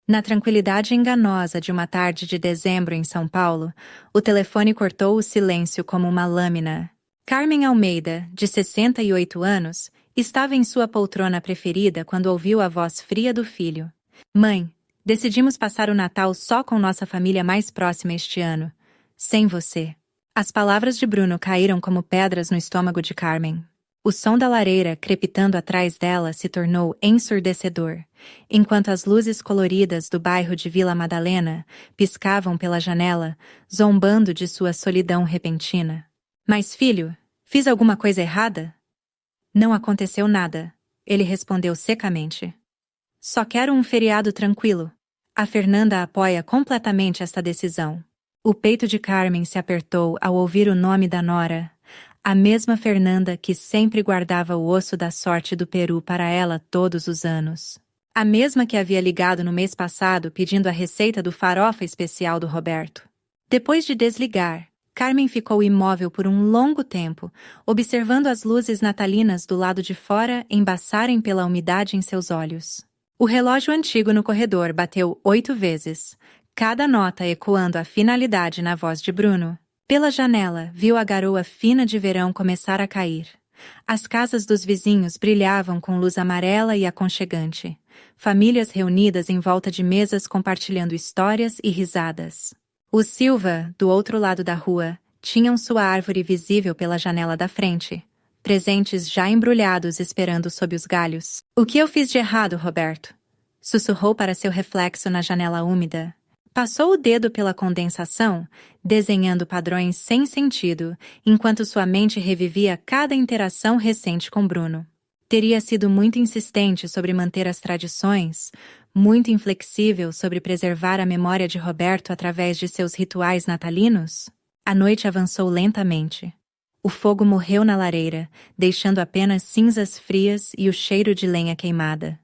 Na tranquilidade enganosa de uma tarde de dezembro em São Paulo, o telefone cortou o silêncio como uma lâmina. Carmen Almeida, de 68 anos, estava em sua poltrona preferida quando ouviu a voz fria do filho. Mãe, decidimos passar o Natal só com nossa família mais próxima este ano. Sem você. As palavras de Bruno caíram como pedras no estômago de Carmen. O som da lareira crepitando atrás dela se tornou ensurdecedor, enquanto as luzes coloridas do bairro de Vila Madalena piscavam pela janela, zombando de sua solidão repentina. Mas, filho, fiz alguma coisa errada? Não aconteceu nada, ele respondeu secamente. Só quero um feriado tranquilo. A Fernanda apoia completamente esta decisão. O peito de Carmen se apertou ao ouvir o nome da nora. A mesma Fernanda que sempre guardava o osso da sorte do Peru para ela todos os anos. A mesma que havia ligado no mês passado pedindo a receita do farofa especial do Roberto. Depois de desligar, Carmen ficou imóvel por um longo tempo, observando as luzes natalinas do lado de fora embaçarem pela umidade em seus olhos. O relógio antigo no corredor bateu 8 vezes, cada nota ecoando a finalidade na voz de Bruno. Pela janela, viu a garoa fina de verão começar a cair. As casas dos vizinhos brilhavam com luz amarela e aconchegante. Famílias reunidas em volta de mesas compartilhando histórias e risadas. Os Silva, do outro lado da rua, tinham sua árvore visível pela janela da frente. Presentes já embrulhados esperando sob os galhos. O que eu fiz de errado, Roberto? Sussurrou para seu reflexo na janela úmida. Passou o dedo pela condensação, desenhando padrões sem sentido, enquanto sua mente revivia cada interação recente com Bruno. Teria sido muito insistente sobre manter as tradições, muito inflexível sobre preservar a memória de Roberto através de seus rituais natalinos? A noite avançou lentamente. O fogo morreu na lareira, deixando apenas cinzas frias e o cheiro de lenha queimada.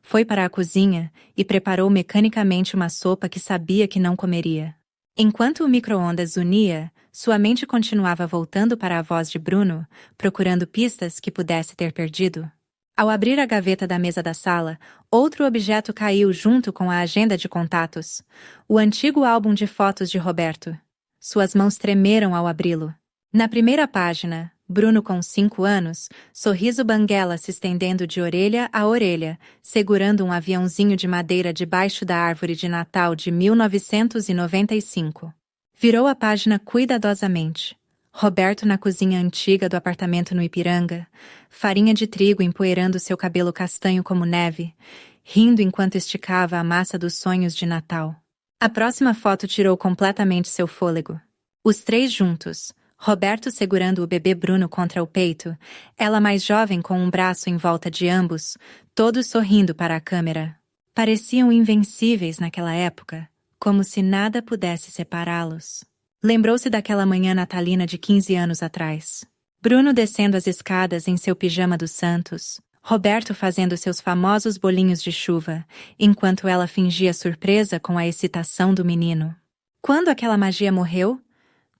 Foi para a cozinha e preparou mecanicamente uma sopa que sabia que não comeria. Enquanto o micro-ondas unia, sua mente continuava voltando para a voz de Bruno, procurando pistas que pudesse ter perdido. Ao abrir a gaveta da mesa da sala, outro objeto caiu junto com a agenda de contatos. O antigo álbum de fotos de Roberto. Suas mãos tremeram ao abri-lo. Na primeira página, Bruno com 5 anos, sorriso banguela se estendendo de orelha a orelha, segurando um aviãozinho de madeira debaixo da árvore de Natal de 1995. Virou a página cuidadosamente. Roberto na cozinha antiga do apartamento no Ipiranga, farinha de trigo empoeirando seu cabelo castanho como neve, rindo enquanto esticava a massa dos sonhos de Natal. A próxima foto tirou completamente seu fôlego. Os 3 juntos, Roberto segurando o bebê Bruno contra o peito, ela mais jovem com um braço em volta de ambos, todos sorrindo para a câmera. Pareciam invencíveis naquela época, como se nada pudesse separá-los. Lembrou-se daquela manhã natalina de 15 anos atrás. Bruno descendo as escadas em seu pijama dos Santos, Roberto fazendo seus famosos bolinhos de chuva, enquanto ela fingia surpresa com a excitação do menino. Quando aquela magia morreu?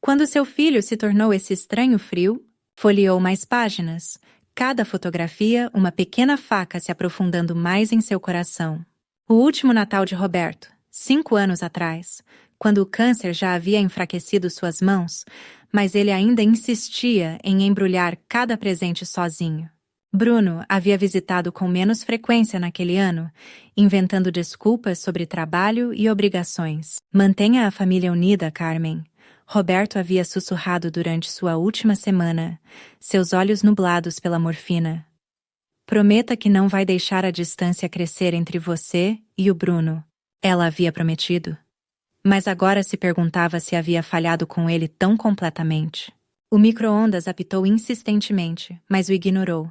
Quando seu filho se tornou esse estranho frio, folheou mais páginas, cada fotografia uma pequena faca se aprofundando mais em seu coração. O último Natal de Roberto, 5 anos atrás, quando o câncer já havia enfraquecido suas mãos, mas ele ainda insistia em embrulhar cada presente sozinho. Bruno havia visitado com menos frequência naquele ano, inventando desculpas sobre trabalho e obrigações. Mantenha a família unida, Carmen. Roberto havia sussurrado durante sua última semana, seus olhos nublados pela morfina. Prometa que não vai deixar a distância crescer entre você e o Bruno. Ela havia prometido. Mas agora se perguntava se havia falhado com ele tão completamente. O micro-ondas apitou insistentemente, mas o ignorou.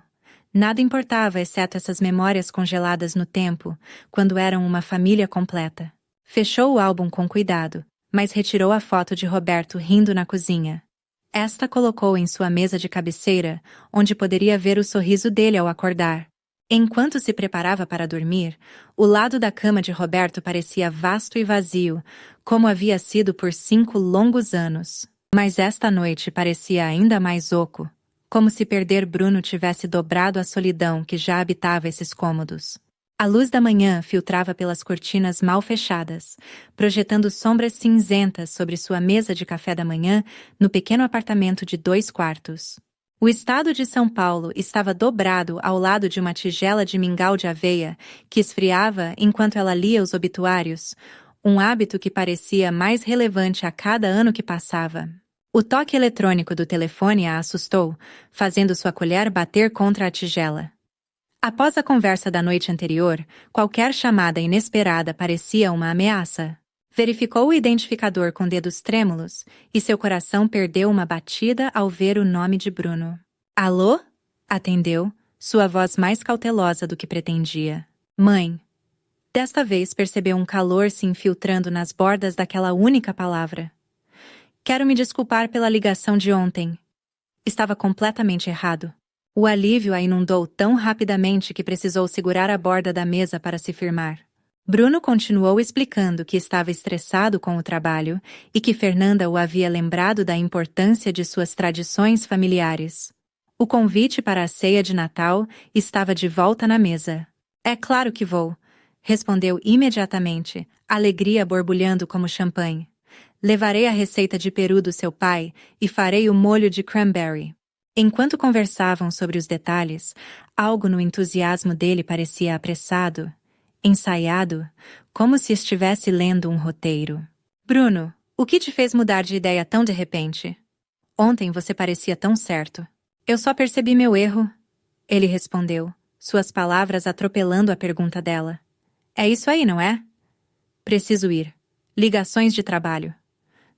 Nada importava exceto essas memórias congeladas no tempo, quando eram uma família completa. Fechou o álbum com cuidado, mas retirou a foto de Roberto rindo na cozinha. Esta colocou em sua mesa de cabeceira, onde poderia ver o sorriso dele ao acordar. Enquanto se preparava para dormir, o lado da cama de Roberto parecia vasto e vazio, como havia sido por 5 longos anos. Mas esta noite parecia ainda mais oco, como se perder Bruno tivesse dobrado a solidão que já habitava esses cômodos. A luz da manhã filtrava pelas cortinas mal fechadas, projetando sombras cinzentas sobre sua mesa de café da manhã no pequeno apartamento de 2 quartos. O estado de São Paulo estava dobrado ao lado de uma tigela de mingau de aveia que esfriava enquanto ela lia os obituários, um hábito que parecia mais relevante a cada ano que passava. O toque eletrônico do telefone a assustou, fazendo sua colher bater contra a tigela. Após a conversa da noite anterior, qualquer chamada inesperada parecia uma ameaça. Verificou o identificador com dedos trêmulos e seu coração perdeu uma batida ao ver o nome de Bruno. Alô? Atendeu, sua voz mais cautelosa do que pretendia. Mãe. Desta vez percebeu um calor se infiltrando nas bordas daquela única palavra. Quero me desculpar pela ligação de ontem. Estava completamente errado. O alívio a inundou tão rapidamente que precisou segurar a borda da mesa para se firmar. Bruno continuou explicando que estava estressado com o trabalho e que Fernanda o havia lembrado da importância de suas tradições familiares. O convite para a ceia de Natal estava de volta na mesa. É claro que vou, respondeu imediatamente, alegria borbulhando como champanhe. Levarei a receita de peru do seu pai e farei o molho de cranberry. Enquanto conversavam sobre os detalhes, algo no entusiasmo dele parecia apressado, ensaiado, como se estivesse lendo um roteiro. Bruno, o que te fez mudar de ideia tão de repente? Ontem você parecia tão certo. Eu só percebi meu erro. Ele respondeu, suas palavras atropelando a pergunta dela. É isso aí, não é? Preciso ir. Ligações de trabalho.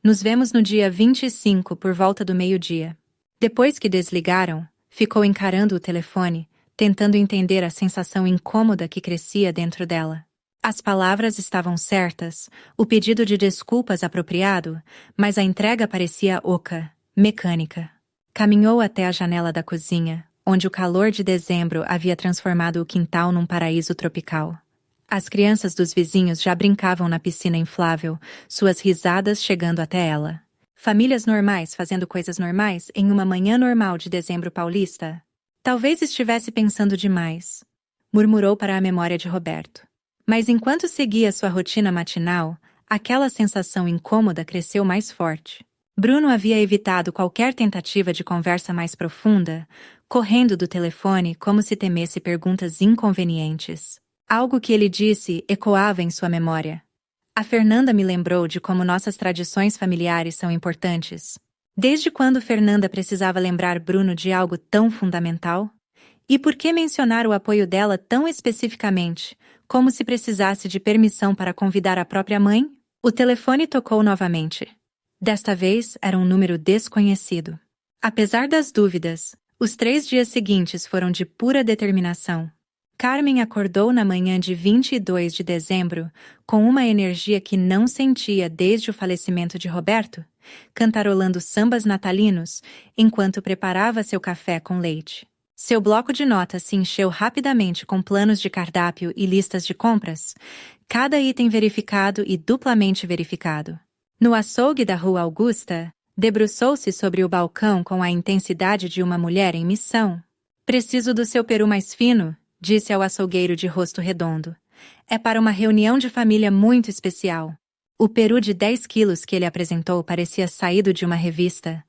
Nos vemos no dia 25 por volta do meio-dia. Depois que desligaram, ficou encarando o telefone, tentando entender a sensação incômoda que crescia dentro dela. As palavras estavam certas, o pedido de desculpas apropriado, mas a entrega parecia oca, mecânica. Caminhou até a janela da cozinha, onde o calor de dezembro havia transformado o quintal num paraíso tropical. As crianças dos vizinhos já brincavam na piscina inflável, suas risadas chegando até ela. Famílias normais fazendo coisas normais em uma manhã normal de dezembro paulista? Talvez estivesse pensando demais, murmurou para a memória de Roberto. Mas enquanto seguia sua rotina matinal, aquela sensação incômoda cresceu mais forte. Bruno havia evitado qualquer tentativa de conversa mais profunda, correndo do telefone como se temesse perguntas inconvenientes. Algo que ele disse ecoava em sua memória. A Fernanda me lembrou de como nossas tradições familiares são importantes. Desde quando Fernanda precisava lembrar Bruno de algo tão fundamental? E por que mencionar o apoio dela tão especificamente, como se precisasse de permissão para convidar a própria mãe? O telefone tocou novamente. Desta vez era um número desconhecido. Apesar das dúvidas, os 3 dias seguintes foram de pura determinação. Carmen acordou na manhã de 22 de dezembro com uma energia que não sentia desde o falecimento de Roberto, cantarolando sambas natalinos enquanto preparava seu café com leite. Seu bloco de notas se encheu rapidamente com planos de cardápio e listas de compras, cada item verificado e duplamente verificado. No açougue da Rua Augusta, debruçou-se sobre o balcão com a intensidade de uma mulher em missão. Preciso do seu peru mais fino, disse ao açougueiro de rosto redondo. É para uma reunião de família muito especial. O peru de 10 quilos que ele apresentou parecia saído de uma revista.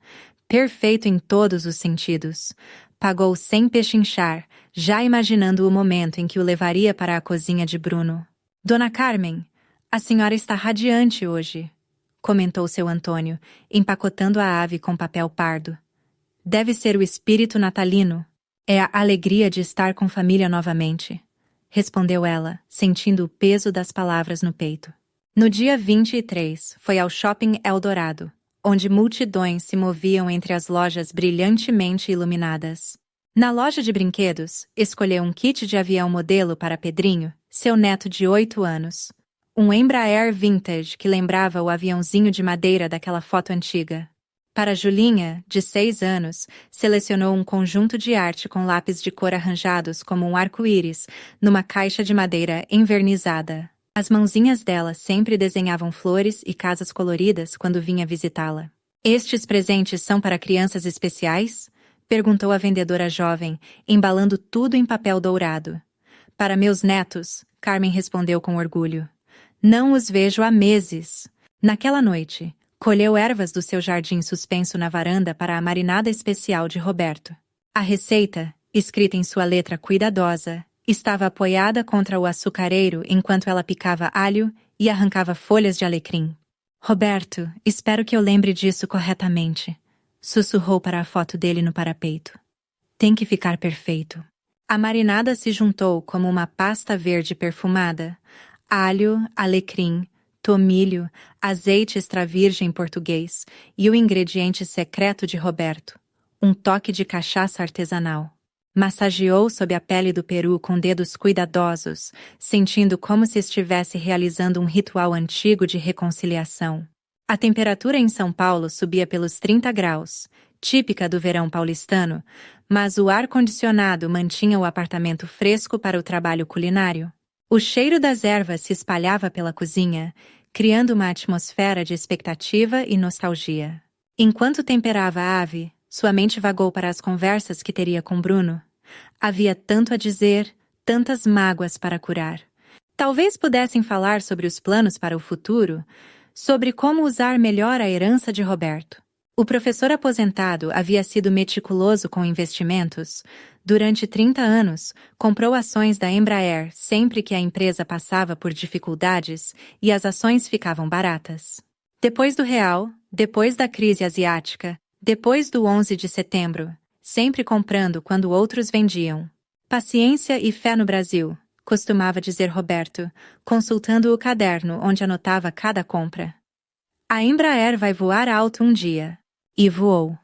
Perfeito em todos os sentidos. Pagou sem pechinchar, já imaginando o momento em que o levaria para a cozinha de Bruno. Dona Carmen, a senhora está radiante hoje, comentou seu Antônio, empacotando a ave com papel pardo. Deve ser o espírito natalino. É a alegria de estar com família novamente, respondeu ela, sentindo o peso das palavras no peito. No dia 23, foi ao Shopping Eldorado, onde multidões se moviam entre as lojas brilhantemente iluminadas. Na loja de brinquedos, escolheu um kit de avião modelo para Pedrinho, seu neto de 8 anos. Um Embraer vintage que lembrava o aviãozinho de madeira daquela foto antiga. Para Julinha, de 6 anos, selecionou um conjunto de arte com lápis de cor arranjados como um arco-íris, numa caixa de madeira envernizada. As mãozinhas dela sempre desenhavam flores e casas coloridas quando vinha visitá-la. Estes presentes são para crianças especiais? Perguntou a vendedora jovem, embalando tudo em papel dourado. Para meus netos, Carmen respondeu com orgulho. Não os vejo há meses. Naquela noite, colheu ervas do seu jardim suspenso na varanda para a marinada especial de Roberto. A receita, escrita em sua letra cuidadosa, estava apoiada contra o açucareiro enquanto ela picava alho e arrancava folhas de alecrim. Roberto, espero que eu lembre disso corretamente, sussurrou para a foto dele no parapeito. Tem que ficar perfeito. A marinada se juntou como uma pasta verde perfumada. Alho, alecrim, tomilho, azeite extra virgem português e o ingrediente secreto de Roberto, um toque de cachaça artesanal. Massageou sob a pele do peru com dedos cuidadosos, sentindo como se estivesse realizando um ritual antigo de reconciliação. A temperatura em São Paulo subia pelos 30 graus, típica do verão paulistano, mas o ar-condicionado mantinha o apartamento fresco para o trabalho culinário. O cheiro das ervas se espalhava pela cozinha, criando uma atmosfera de expectativa e nostalgia. Enquanto temperava a ave, sua mente vagou para as conversas que teria com Bruno. Havia tanto a dizer, tantas mágoas para curar. Talvez pudessem falar sobre os planos para o futuro, sobre como usar melhor a herança de Roberto. O professor aposentado havia sido meticuloso com investimentos. Durante 30 anos, comprou ações da Embraer sempre que a empresa passava por dificuldades e as ações ficavam baratas. Depois do real, depois da crise asiática, depois do 11 de setembro, sempre comprando quando outros vendiam. Paciência e fé no Brasil, costumava dizer Roberto, consultando o caderno onde anotava cada compra. A Embraer vai voar alto um dia. E voou.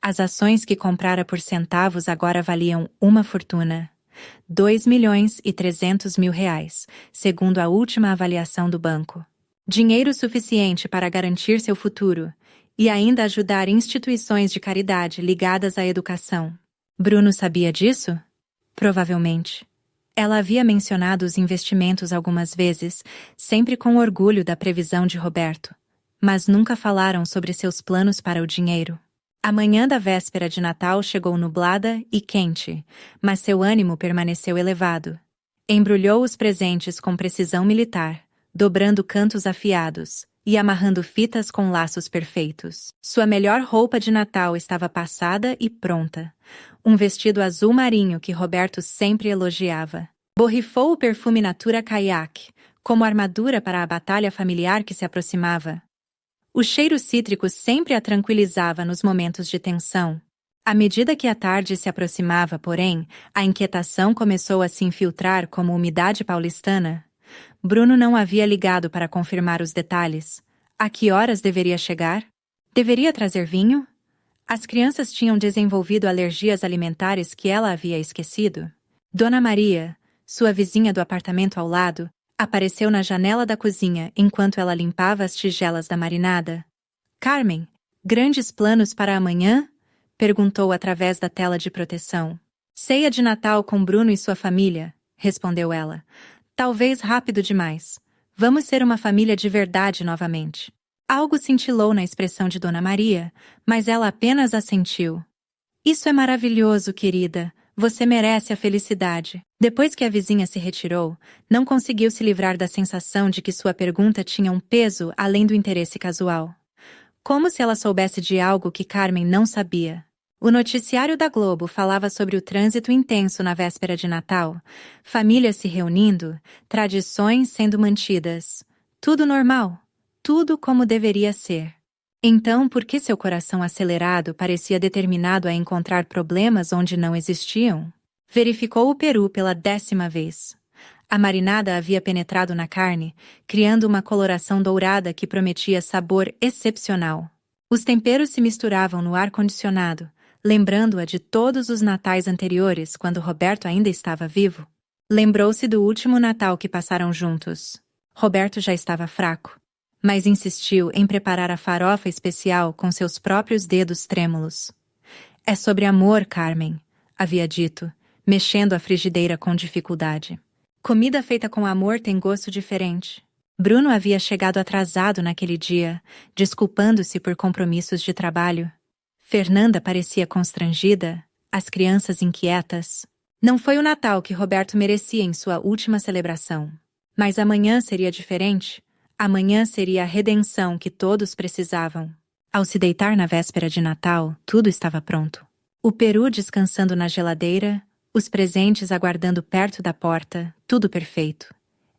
As ações que comprara por centavos agora valiam uma fortuna. 2.300.000 reais, segundo a última avaliação do banco. Dinheiro suficiente para garantir seu futuro e ainda ajudar instituições de caridade ligadas à educação. Bruno sabia disso? Provavelmente. Ela havia mencionado os investimentos algumas vezes, sempre com orgulho da previsão de Roberto. Mas nunca falaram sobre seus planos para o dinheiro. A manhã da véspera de Natal chegou nublada e quente, mas seu ânimo permaneceu elevado. Embrulhou os presentes com precisão militar, dobrando cantos afiados e amarrando fitas com laços perfeitos. Sua melhor roupa de Natal estava passada e pronta. Um vestido azul marinho que Roberto sempre elogiava. Borrifou o perfume Natura Caiaque, como armadura para a batalha familiar que se aproximava. O cheiro cítrico sempre a tranquilizava nos momentos de tensão. À medida que a tarde se aproximava, porém, a inquietação começou a se infiltrar como umidade paulistana. Bruno não havia ligado para confirmar os detalhes. A que horas deveria chegar? Deveria trazer vinho? As crianças tinham desenvolvido alergias alimentares que ela havia esquecido. Dona Maria, sua vizinha do apartamento ao lado, apareceu na janela da cozinha enquanto ela limpava as tigelas da marinada. Carmen, grandes planos para amanhã? Perguntou através da tela de proteção. Ceia de Natal com Bruno e sua família, respondeu ela. Talvez rápido demais. Vamos ser uma família de verdade novamente. Algo cintilou na expressão de Dona Maria, mas ela apenas assentiu. Isso é maravilhoso, querida. Você merece a felicidade. Depois que a vizinha se retirou, não conseguiu se livrar da sensação de que sua pergunta tinha um peso além do interesse casual. Como se ela soubesse de algo que Carmen não sabia. O noticiário da Globo falava sobre o trânsito intenso na véspera de Natal, famílias se reunindo, tradições sendo mantidas. Tudo normal, tudo como deveria ser. Então, por que seu coração acelerado parecia determinado a encontrar problemas onde não existiam? Verificou o peru pela 10ª vez. A marinada havia penetrado na carne, criando uma coloração dourada que prometia sabor excepcional. Os temperos se misturavam no ar-condicionado, lembrando-a de todos os natais anteriores quando Roberto ainda estava vivo. Lembrou-se do último Natal que passaram juntos. Roberto já estava fraco, mas insistiu em preparar a farofa especial com seus próprios dedos trêmulos. É sobre amor, Carmen, havia dito, mexendo a frigideira com dificuldade. Comida feita com amor tem gosto diferente. Bruno havia chegado atrasado naquele dia, desculpando-se por compromissos de trabalho. Fernanda parecia constrangida, as crianças inquietas. Não foi o Natal que Roberto merecia em sua última celebração. Mas amanhã seria diferente. Amanhã seria a redenção que todos precisavam. Ao se deitar na véspera de Natal, tudo estava pronto. O peru descansando na geladeira, os presentes aguardando perto da porta, tudo perfeito.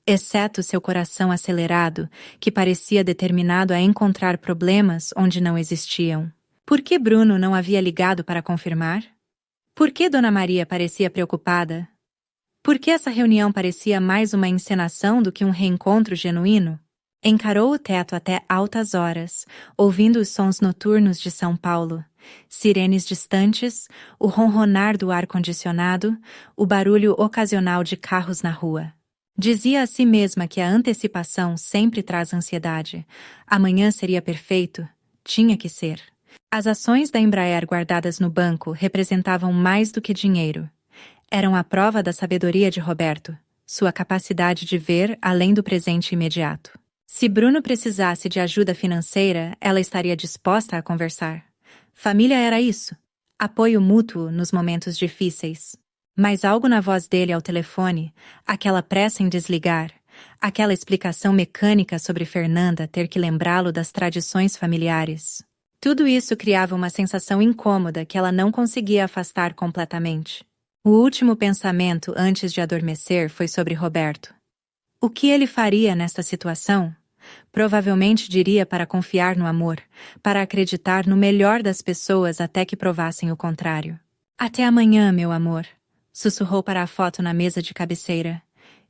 Exceto seu coração acelerado, que parecia determinado a encontrar problemas onde não existiam. Por que Bruno não havia ligado para confirmar? Por que Dona Maria parecia preocupada? Por que essa reunião parecia mais uma encenação do que um reencontro genuíno? Encarou o teto até altas horas, ouvindo os sons noturnos de São Paulo, sirenes distantes, o ronronar do ar-condicionado, o barulho ocasional de carros na rua. Dizia a si mesma que a antecipação sempre traz ansiedade. Amanhã seria perfeito. Tinha que ser. As ações da Embraer guardadas no banco representavam mais do que dinheiro. Eram a prova da sabedoria de Roberto, sua capacidade de ver além do presente imediato. Se Bruno precisasse de ajuda financeira, ela estaria disposta a conversar. Família era isso. Apoio mútuo nos momentos difíceis. Mas algo na voz dele ao telefone, aquela pressa em desligar, aquela explicação mecânica sobre Fernanda ter que lembrá-lo das tradições familiares. Tudo isso criava uma sensação incômoda que ela não conseguia afastar completamente. O último pensamento antes de adormecer foi sobre Roberto. O que ele faria nesta situação? Provavelmente diria para confiar no amor, para acreditar no melhor das pessoas até que provassem o contrário. Até amanhã, meu amor, sussurrou para a foto na mesa de cabeceira.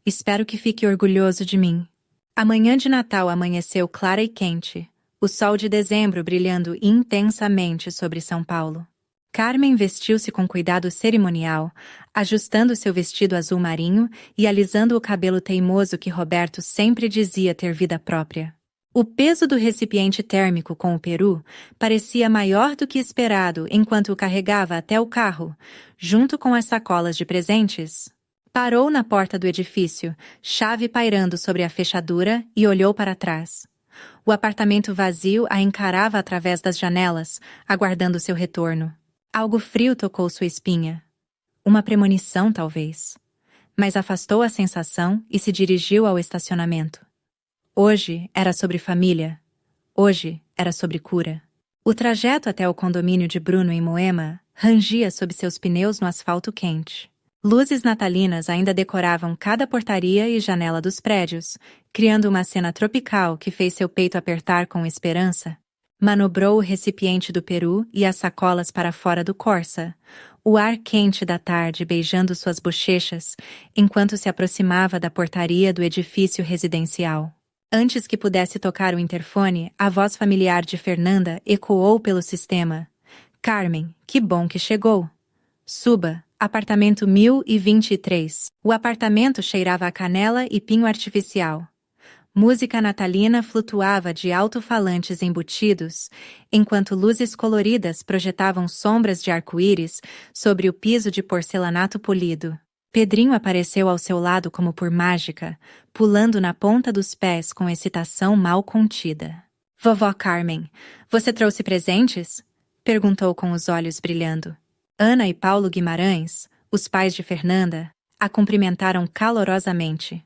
Espero que fique orgulhoso de mim. A manhã de Natal amanheceu clara e quente, o sol de dezembro brilhando intensamente sobre São Paulo. Carmen vestiu-se com cuidado cerimonial, ajustando seu vestido azul marinho e alisando o cabelo teimoso que Roberto sempre dizia ter vida própria. O peso do recipiente térmico com o peru parecia maior do que esperado enquanto o carregava até o carro, junto com as sacolas de presentes. Parou na porta do edifício, chave pairando sobre a fechadura, e olhou para trás. O apartamento vazio a encarava através das janelas, aguardando seu retorno. Algo frio tocou sua espinha. Uma premonição, talvez. Mas afastou a sensação e se dirigiu ao estacionamento. Hoje era sobre família. Hoje era sobre cura. O trajeto até o condomínio de Bruno em Moema rangia sob seus pneus no asfalto quente. Luzes natalinas ainda decoravam cada portaria e janela dos prédios, criando uma cena tropical que fez seu peito apertar com esperança. Manobrou o recipiente do peru e as sacolas para fora do Corsa, o ar quente da tarde beijando suas bochechas, enquanto se aproximava da portaria do edifício residencial. Antes que pudesse tocar o interfone, a voz familiar de Fernanda ecoou pelo sistema. Carmen, que bom que chegou. Suba, apartamento 1023. O apartamento cheirava a canela e pinho artificial. Música natalina flutuava de alto-falantes embutidos, enquanto luzes coloridas projetavam sombras de arco-íris sobre o piso de porcelanato polido. Pedrinho apareceu ao seu lado como por mágica, pulando na ponta dos pés com excitação mal contida. Vovó Carmen, você trouxe presentes? Perguntou com os olhos brilhando. Ana e Paulo Guimarães, os pais de Fernanda, a cumprimentaram calorosamente.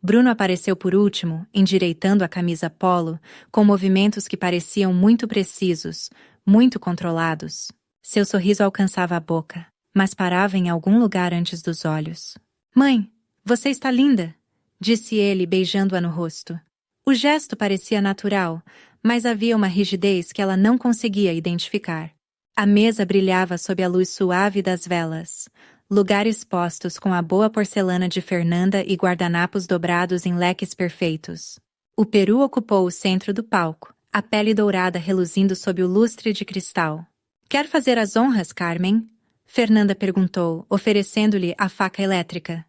Bruno apareceu por último, endireitando a camisa polo, com movimentos que pareciam muito precisos, muito controlados. Seu sorriso alcançava a boca, mas parava em algum lugar antes dos olhos. Mãe, você está linda, disse ele beijando-a no rosto. O gesto parecia natural, mas havia uma rigidez que ela não conseguia identificar. A mesa brilhava sob a luz suave das velas. Lugares postos com a boa porcelana de Fernanda e guardanapos dobrados em leques perfeitos. O peru ocupou o centro do palco, a pele dourada reluzindo sob o lustre de cristal. Quer fazer as honras, Carmen? Fernanda perguntou, oferecendo-lhe a faca elétrica.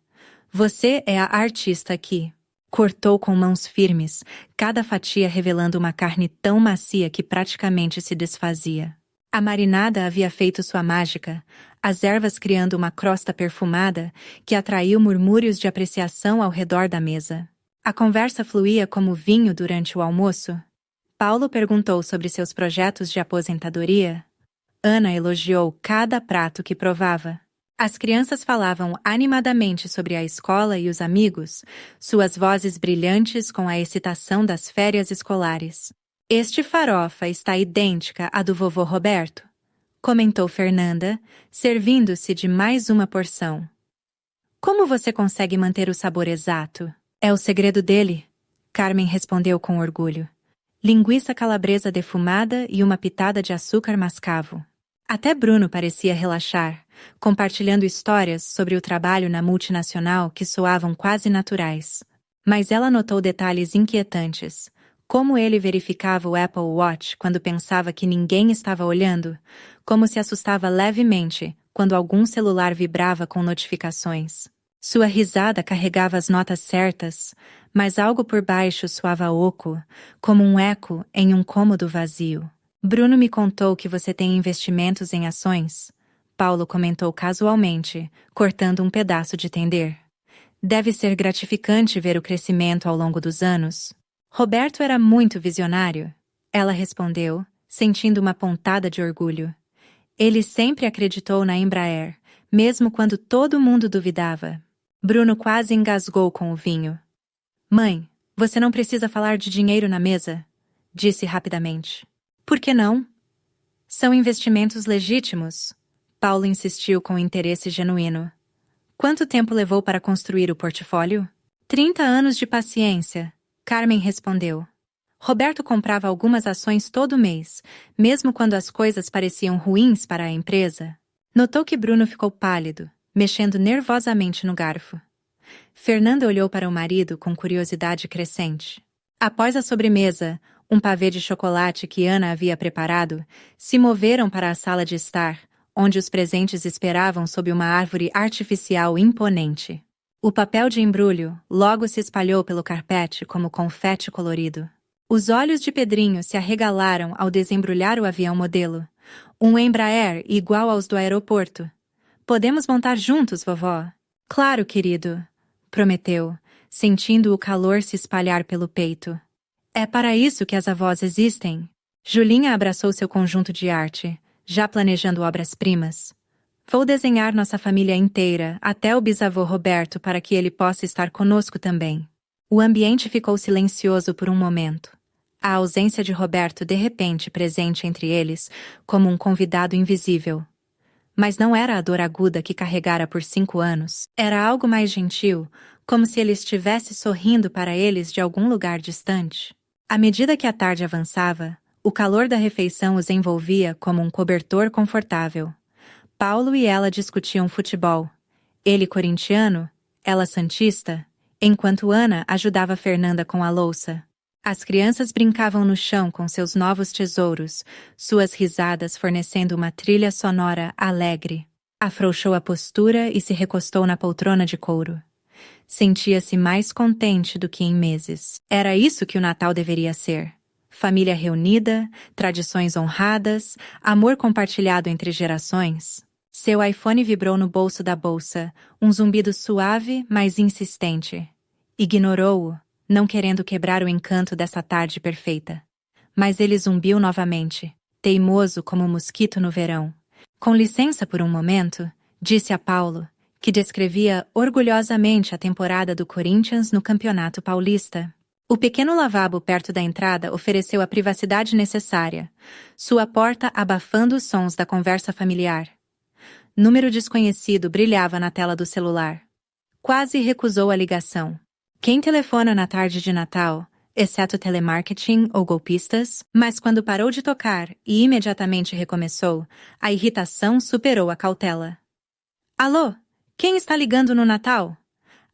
Você é a artista aqui. Cortou com mãos firmes, cada fatia revelando uma carne tão macia que praticamente se desfazia. A marinada havia feito sua mágica, as ervas criando uma crosta perfumada que atraiu murmúrios de apreciação ao redor da mesa. A conversa fluía como vinho durante o almoço. Paulo perguntou sobre seus projetos de aposentadoria. Ana elogiou cada prato que provava. As crianças falavam animadamente sobre a escola e os amigos, suas vozes brilhantes com a excitação das férias escolares. Este farofa está idêntica à do vovô Roberto, comentou Fernanda, servindo-se de mais uma porção. Como você consegue manter o sabor exato? É o segredo dele, Carmen respondeu com orgulho. Linguiça calabresa defumada e uma pitada de açúcar mascavo. Até Bruno parecia relaxar, compartilhando histórias sobre o trabalho na multinacional que soavam quase naturais. Mas ela notou detalhes inquietantes, como ele verificava o Apple Watch quando pensava que ninguém estava olhando, como se assustava levemente quando algum celular vibrava com notificações. Sua risada carregava as notas certas, mas algo por baixo soava oco, como um eco em um cômodo vazio. Bruno me contou que você tem investimentos em ações, Paulo comentou casualmente, cortando um pedaço de tender. Deve ser gratificante ver o crescimento ao longo dos anos. Roberto era muito visionário, ela respondeu, sentindo uma pontada de orgulho. Ele sempre acreditou na Embraer, mesmo quando todo mundo duvidava. Bruno quase engasgou com o vinho. Mãe, você não precisa falar de dinheiro na mesa, disse rapidamente. Por que não? São investimentos legítimos, Paulo insistiu com interesse genuíno. Quanto tempo levou para construir o portfólio? 30 anos de paciência, Carmen respondeu. Roberto comprava algumas ações todo mês, mesmo quando as coisas pareciam ruins para a empresa. Notou que Bruno ficou pálido, mexendo nervosamente no garfo. Fernanda olhou para o marido com curiosidade crescente. Após a sobremesa, um pavê de chocolate que Ana havia preparado, se moveram para a sala de estar, onde os presentes esperavam sob uma árvore artificial imponente. O papel de embrulho logo se espalhou pelo carpete como confete colorido. Os olhos de Pedrinho se arregalaram ao desembrulhar o avião modelo. Um Embraer igual aos do aeroporto. Podemos montar juntos, vovó? Claro, querido, prometeu, sentindo o calor se espalhar pelo peito. É para isso que as avós existem. Julinha abraçou seu conjunto de arte, já planejando obras-primas. Vou desenhar nossa família inteira, até o bisavô Roberto, para que ele possa estar conosco também. O ambiente ficou silencioso por um momento. A ausência de Roberto de repente presente entre eles, como um convidado invisível. Mas não era a dor aguda que carregara por 5 anos. Era algo mais gentil, como se ele estivesse sorrindo para eles de algum lugar distante. À medida que a tarde avançava, o calor da refeição os envolvia como um cobertor confortável. Paulo e ela discutiam futebol. Ele corintiano, ela santista, enquanto Ana ajudava Fernanda com a louça. As crianças brincavam no chão com seus novos tesouros, suas risadas fornecendo uma trilha sonora alegre. Afrouxou a postura e se recostou na poltrona de couro. Sentia-se mais contente do que em meses. Era isso que o Natal deveria ser. Família reunida, tradições honradas, amor compartilhado entre gerações. Seu iPhone vibrou no bolso da bolsa, um zumbido suave, mas insistente. Ignorou-o, não querendo quebrar o encanto dessa tarde perfeita. Mas ele zumbiu novamente, teimoso como um mosquito no verão. Com licença por um momento, disse a Paulo, que descrevia orgulhosamente a temporada do Corinthians no Campeonato Paulista. O pequeno lavabo perto da entrada ofereceu a privacidade necessária, sua porta abafando os sons da conversa familiar. Número desconhecido brilhava na tela do celular. Quase recusou a ligação. Quem telefona na tarde de Natal, exceto telemarketing ou golpistas? Mas quando parou de tocar e imediatamente recomeçou, a irritação superou a cautela. Alô? Quem está ligando no Natal?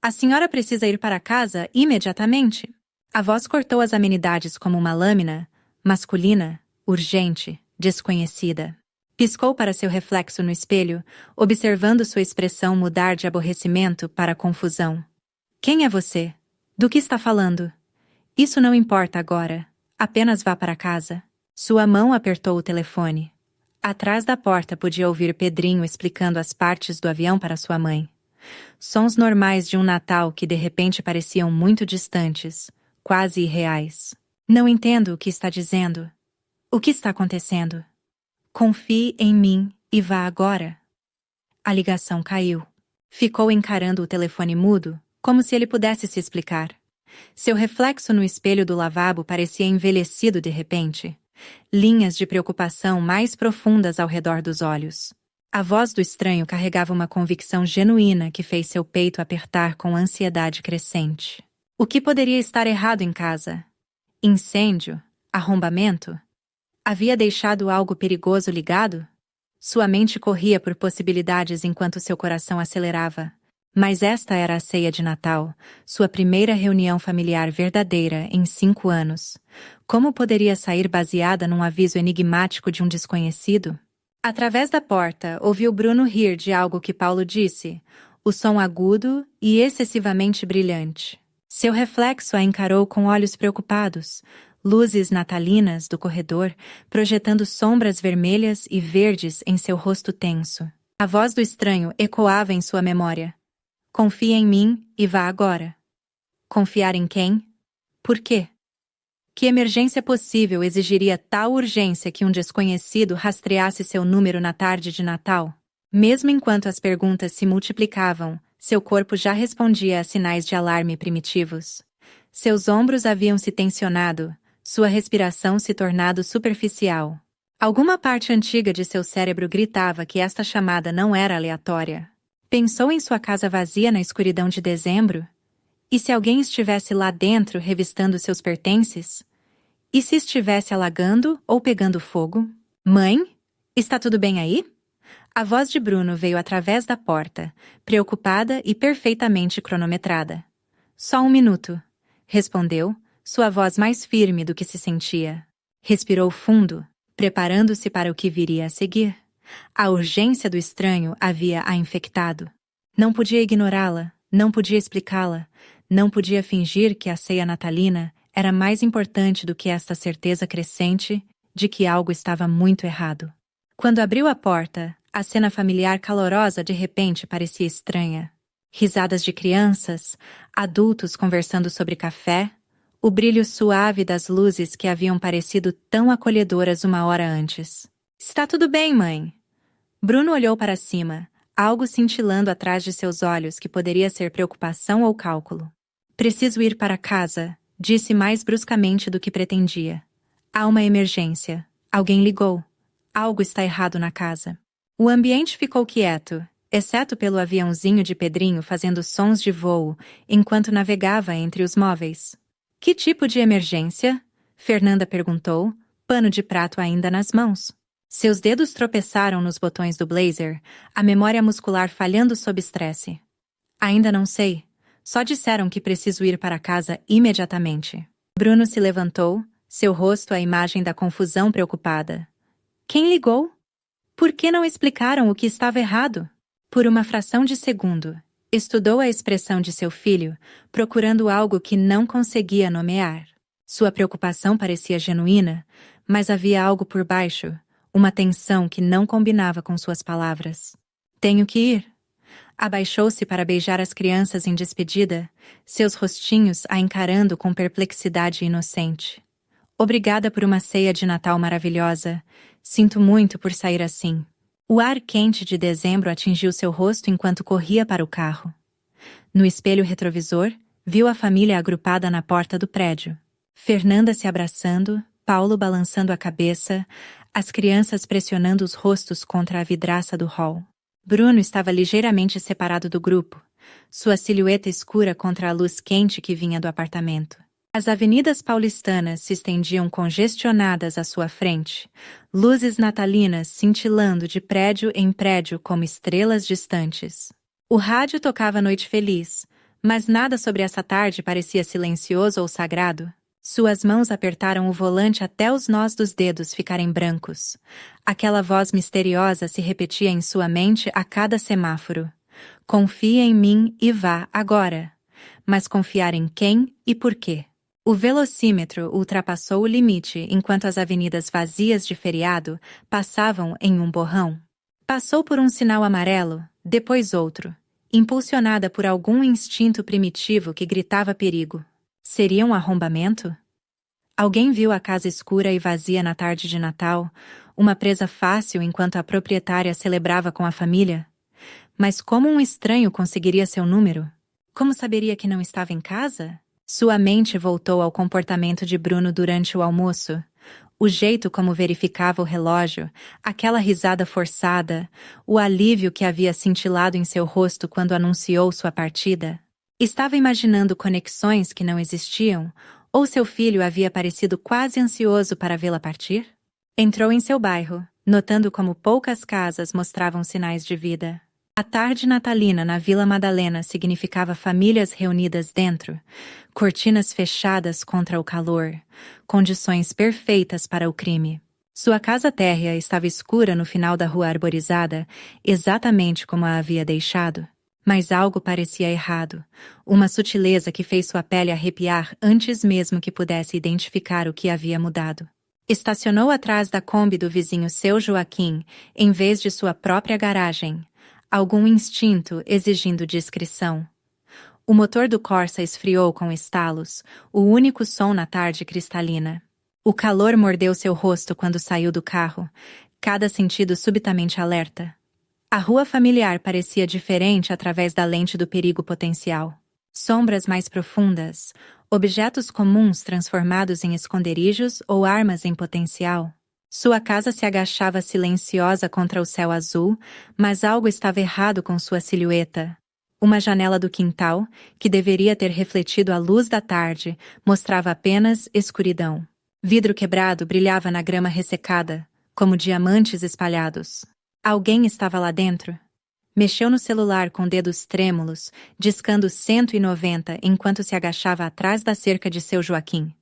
A senhora precisa ir para casa imediatamente. A voz cortou as amenidades como uma lâmina, masculina, urgente, desconhecida. Piscou para seu reflexo no espelho, observando sua expressão mudar de aborrecimento para confusão. Quem é você? Do que está falando? Isso não importa agora. Apenas vá para casa. Sua mão apertou o telefone. Atrás da porta podia ouvir Pedrinho explicando as partes do avião para sua mãe. Sons normais de um Natal que de repente pareciam muito distantes, quase irreais. Não entendo o que está dizendo. O que está acontecendo? Confie em mim e vá agora. A ligação caiu. Ficou encarando o telefone mudo, como se ele pudesse se explicar. Seu reflexo no espelho do lavabo parecia envelhecido de repente. Linhas de preocupação mais profundas ao redor dos olhos. A voz do estranho carregava uma convicção genuína que fez seu peito apertar com ansiedade crescente. O que poderia estar errado em casa? Incêndio? Arrombamento? Havia deixado algo perigoso ligado? Sua mente corria por possibilidades enquanto seu coração acelerava. Mas esta era a ceia de Natal, sua primeira reunião familiar verdadeira em 5 anos. Como poderia sair baseada num aviso enigmático de um desconhecido? Através da porta, ouviu Bruno rir de algo que Paulo disse, o som agudo e excessivamente brilhante. Seu reflexo a encarou com olhos preocupados, luzes natalinas do corredor projetando sombras vermelhas e verdes em seu rosto tenso. A voz do estranho ecoava em sua memória. Confia em mim e vá agora. Confiar em quem? Por quê? Que emergência possível exigiria tal urgência que um desconhecido rastreasse seu número na tarde de Natal? Mesmo enquanto as perguntas se multiplicavam, seu corpo já respondia a sinais de alarme primitivos. Seus ombros haviam se tensionado, sua respiração se tornado superficial. Alguma parte antiga de seu cérebro gritava que esta chamada não era aleatória. Pensou em sua casa vazia na escuridão de dezembro? E se alguém estivesse lá dentro revistando seus pertences? E se estivesse alagando ou pegando fogo? Mãe? Está tudo bem aí? A voz de Bruno veio através da porta, preocupada e perfeitamente cronometrada. Só 1 minuto, respondeu, sua voz mais firme do que se sentia. Respirou fundo, preparando-se para o que viria a seguir. A urgência do estranho havia-a infectado. Não podia ignorá-la, não podia explicá-la, não podia fingir que a ceia natalina era mais importante do que esta certeza crescente de que algo estava muito errado. Quando abriu a porta, a cena familiar calorosa de repente parecia estranha. Risadas de crianças, adultos conversando sobre café, o brilho suave das luzes que haviam parecido tão acolhedoras 1 hora antes. Está tudo bem, mãe? Bruno olhou para cima, algo cintilando atrás de seus olhos que poderia ser preocupação ou cálculo. Preciso ir para casa, disse mais bruscamente do que pretendia. Há uma emergência. Alguém ligou. Algo está errado na casa. O ambiente ficou quieto, exceto pelo aviãozinho de Pedrinho fazendo sons de voo enquanto navegava entre os móveis. Que tipo de emergência? Fernanda perguntou, pano de prato ainda nas mãos. Seus dedos tropeçaram nos botões do blazer, a memória muscular falhando sob estresse. Ainda não sei. Só disseram que preciso ir para casa imediatamente. Bruno se levantou, seu rosto a imagem da confusão preocupada. Quem ligou? Por que não explicaram o que estava errado? Por uma fração de segundo, estudou a expressão de seu filho, procurando algo que não conseguia nomear. Sua preocupação parecia genuína, mas havia algo por baixo, uma tensão que não combinava com suas palavras. Tenho que ir. Abaixou-se para beijar as crianças em despedida, seus rostinhos a encarando com perplexidade inocente. Obrigada por uma ceia de Natal maravilhosa. Sinto muito por sair assim. O ar quente de dezembro atingiu seu rosto enquanto corria para o carro. No espelho retrovisor, viu a família agrupada na porta do prédio. Fernanda se abraçando, Paulo balançando a cabeça, as crianças pressionando os rostos contra a vidraça do hall. Bruno estava ligeiramente separado do grupo, sua silhueta escura contra a luz quente que vinha do apartamento. As avenidas paulistanas se estendiam congestionadas à sua frente, luzes natalinas cintilando de prédio em prédio como estrelas distantes. O rádio tocava Noite Feliz, mas nada sobre essa tarde parecia silencioso ou sagrado. Suas mãos apertaram o volante até os nós dos dedos ficarem brancos. Aquela voz misteriosa se repetia em sua mente a cada semáforo. Confia em mim e vá agora. Mas confiar em quem e por quê? O velocímetro ultrapassou o limite enquanto as avenidas vazias de feriado passavam em um borrão. Passou por um sinal amarelo, depois outro, impulsionada por algum instinto primitivo que gritava perigo. Seria um arrombamento? Alguém viu a casa escura e vazia na tarde de Natal, uma presa fácil enquanto a proprietária celebrava com a família? Mas como um estranho conseguiria seu número? Como saberia que não estava em casa? Sua mente voltou ao comportamento de Bruno durante o almoço. O jeito como verificava o relógio, aquela risada forçada, o alívio que havia cintilado em seu rosto quando anunciou sua partida. Estava imaginando conexões que não existiam, ou seu filho havia parecido quase ansioso para vê-la partir? Entrou em seu bairro, notando como poucas casas mostravam sinais de vida. A tarde natalina na Vila Madalena significava famílias reunidas dentro, cortinas fechadas contra o calor, condições perfeitas para o crime. Sua casa térrea estava escura no final da rua arborizada, exatamente como a havia deixado. Mas algo parecia errado, uma sutileza que fez sua pele arrepiar antes mesmo que pudesse identificar o que havia mudado. Estacionou atrás da Kombi do vizinho seu Joaquim, em vez de sua própria garagem. Algum instinto exigindo discrição. O motor do Corsa esfriou com estalos, o único som na tarde cristalina. O calor mordeu seu rosto quando saiu do carro, cada sentido subitamente alerta. A rua familiar parecia diferente através da lente do perigo potencial. Sombras mais profundas, objetos comuns transformados em esconderijos ou armas em potencial. Sua casa se agachava silenciosa contra o céu azul, mas algo estava errado com sua silhueta. Uma janela do quintal, que deveria ter refletido a luz da tarde, mostrava apenas escuridão. Vidro quebrado brilhava na grama ressecada, como diamantes espalhados. Alguém estava lá dentro? Mexeu no celular com dedos trêmulos, discando 190 enquanto se agachava atrás da cerca de seu Joaquim.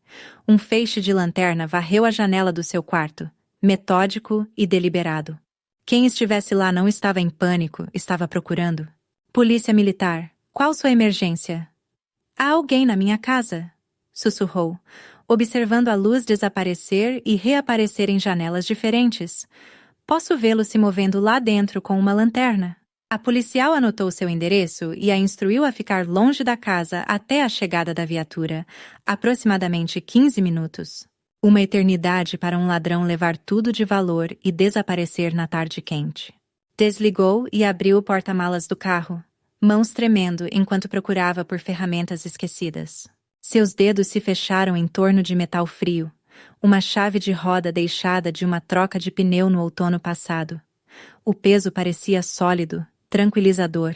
Um feixe de lanterna varreu a janela do seu quarto, metódico e deliberado. Quem estivesse lá não estava em pânico, estava procurando. Polícia militar, qual sua emergência? Há alguém na minha casa, sussurrou, observando a luz desaparecer e reaparecer em janelas diferentes. Posso vê-lo se movendo lá dentro com uma lanterna. A policial anotou seu endereço e a instruiu a ficar longe da casa até a chegada da viatura, aproximadamente 15 minutos. Uma eternidade para um ladrão levar tudo de valor e desaparecer na tarde quente. Desligou e abriu o porta-malas do carro, mãos tremendo enquanto procurava por ferramentas esquecidas. Seus dedos se fecharam em torno de metal frio, uma chave de roda deixada de uma troca de pneu no outono passado. O peso parecia sólido, tranquilizador.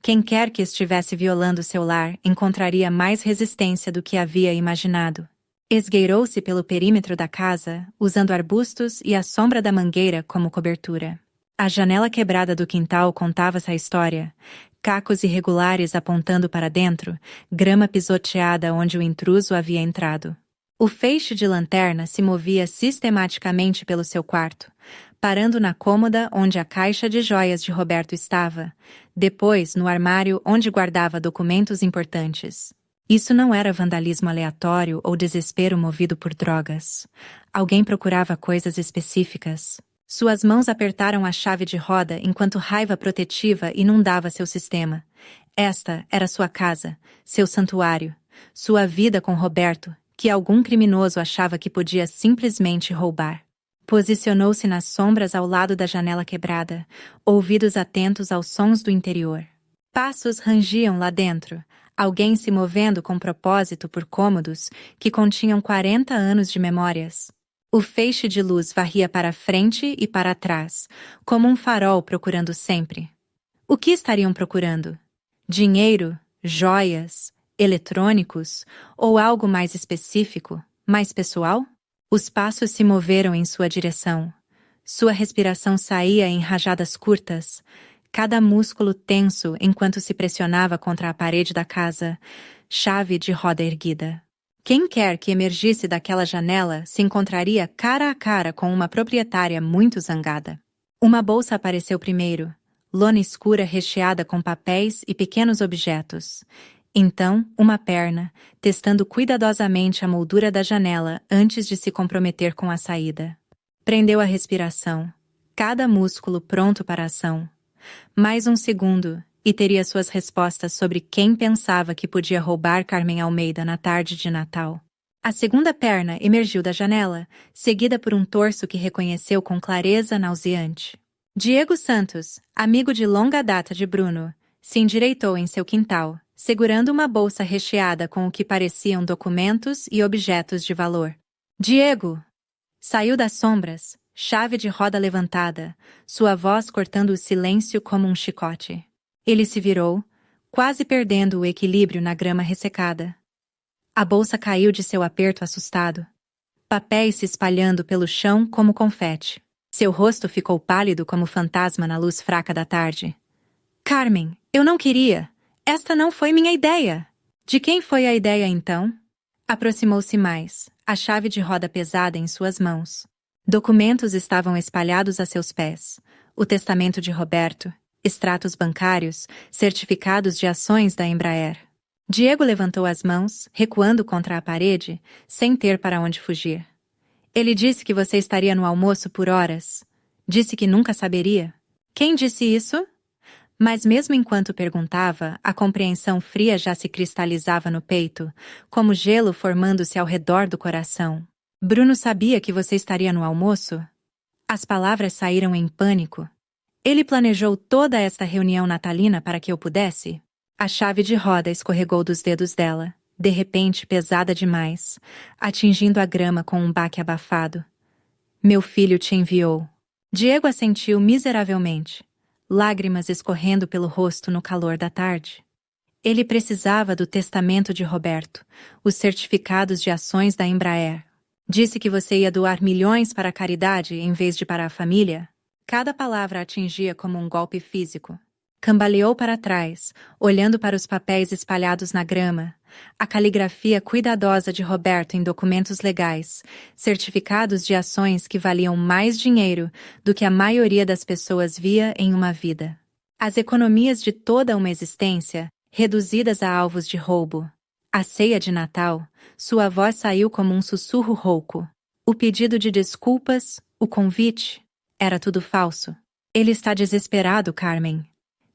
Quem quer que estivesse violando seu lar encontraria mais resistência do que havia imaginado. Esgueirou-se pelo perímetro da casa, usando arbustos e a sombra da mangueira como cobertura. A janela quebrada do quintal contava essa história. Cacos irregulares apontando para dentro, grama pisoteada onde o intruso havia entrado. O feixe de lanterna se movia sistematicamente pelo seu quarto, parando na cômoda onde a caixa de joias de Roberto estava, depois no armário onde guardava documentos importantes. Isso não era vandalismo aleatório ou desespero movido por drogas. Alguém procurava coisas específicas. Suas mãos apertaram a chave de roda enquanto raiva protetiva inundava seu sistema. Esta era sua casa, seu santuário, sua vida com Roberto, que algum criminoso achava que podia simplesmente roubar. Posicionou-se nas sombras ao lado da janela quebrada, ouvidos atentos aos sons do interior. Passos rangiam lá dentro, alguém se movendo com propósito por cômodos que continham 40 anos de memórias. O feixe de luz varria para frente e para trás, como um farol procurando sempre. O que estariam procurando? Dinheiro? Joias? Eletrônicos? Ou algo mais específico, mais pessoal? Os passos se moveram em sua direção. Sua respiração saía em rajadas curtas, cada músculo tenso enquanto se pressionava contra a parede da casa, chave de roda erguida. Quem quer que emergisse daquela janela se encontraria cara a cara com uma proprietária muito zangada. Uma bolsa apareceu primeiro, lona escura recheada com papéis e pequenos objetos. Então, uma perna, testando cuidadosamente a moldura da janela antes de se comprometer com a saída. Prendeu a respiração, cada músculo pronto para a ação. Mais um segundo, e teria suas respostas sobre quem pensava que podia roubar Carmen Almeida na tarde de Natal. A segunda perna emergiu da janela, seguida por um torso que reconheceu com clareza nauseante. Diego Santos, amigo de longa data de Bruno, se endireitou em seu quintal, segurando uma bolsa recheada com o que pareciam documentos e objetos de valor. Diego! Saiu das sombras, chave de roda levantada, sua voz cortando o silêncio como um chicote. Ele se virou, quase perdendo o equilíbrio na grama ressecada. A bolsa caiu de seu aperto assustado. Papéis se espalhando pelo chão como confete. Seu rosto ficou pálido como fantasma na luz fraca da tarde. Carmen, eu não queria. Esta não foi minha ideia. De quem foi a ideia então? Aproximou-se mais, a chave de roda pesada em suas mãos. Documentos estavam espalhados a seus pés. O testamento de Roberto, extratos bancários, certificados de ações da Embraer. Diego levantou as mãos, recuando contra a parede, sem ter para onde fugir. Ele disse que você estaria no almoço por horas. Disse que nunca saberia. Quem disse isso? Mas mesmo enquanto perguntava, a compreensão fria já se cristalizava no peito, como gelo formando-se ao redor do coração. Bruno sabia que você estaria no almoço? As palavras saíram em pânico. Ele planejou toda esta reunião natalina para que eu pudesse? A chave de roda escorregou dos dedos dela, de repente pesada demais, atingindo a grama com um baque abafado. Meu filho te enviou. Diego assentiu miseravelmente, lágrimas escorrendo pelo rosto no calor da tarde. Ele precisava do testamento de Roberto, os certificados de ações da Embraer. Disse que você ia doar milhões para a caridade em vez de para a família. Cada palavra atingia como um golpe físico. Cambaleou para trás, olhando para os papéis espalhados na grama, a caligrafia cuidadosa de Roberto em documentos legais, certificados de ações que valiam mais dinheiro do que a maioria das pessoas via em uma vida. As economias de toda uma existência, reduzidas a alvos de roubo. A ceia de Natal, sua voz saiu como um sussurro rouco. O pedido de desculpas, o convite, era tudo falso. Ele está desesperado, Carmen.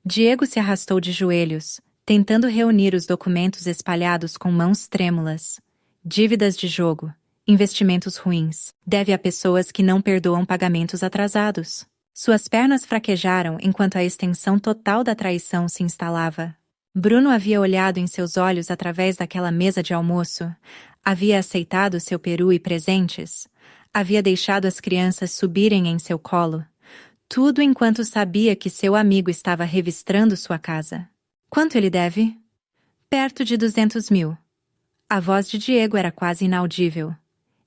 Diego se arrastou de joelhos, tentando reunir os documentos espalhados com mãos trêmulas. Dívidas de jogo, investimentos ruins, deve a pessoas que não perdoam pagamentos atrasados. Suas pernas fraquejaram enquanto a extensão total da traição se instalava. Bruno havia olhado em seus olhos através daquela mesa de almoço, havia aceitado seu peru e presentes, havia deixado as crianças subirem em seu colo. Tudo enquanto sabia que seu amigo estava revistrando sua casa. Quanto ele deve? Perto de 200 mil. A voz de Diego era quase inaudível.